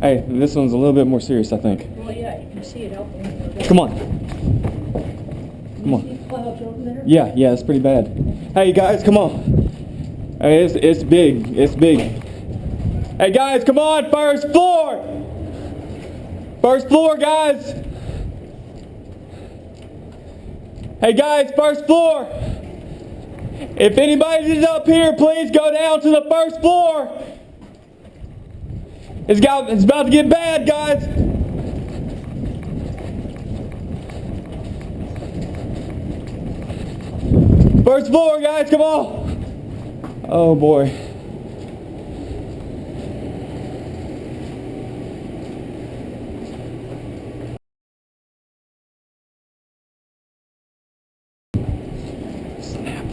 Hey, this one's a little bit more serious, I think. Well, yeah, you can see it out there. Come on. Come on. You see clouds over there? Yeah, it's pretty bad. Hey guys, come on. Hey, it's big. It's big. Hey guys, come on, first floor. First floor, guys. Hey guys, first floor. If anybody's up here, please go down to the first floor. It's about to get bad, guys. First floor, guys, come on. Oh boy. Snap.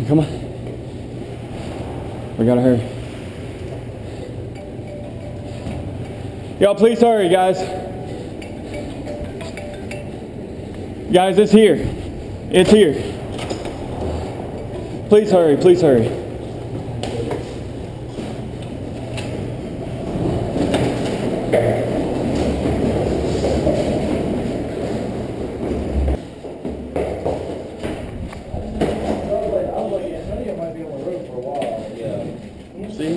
Come on. We gotta hurry. Y'all, please hurry, guys. Guys, it's here. It's here. Please hurry, please hurry.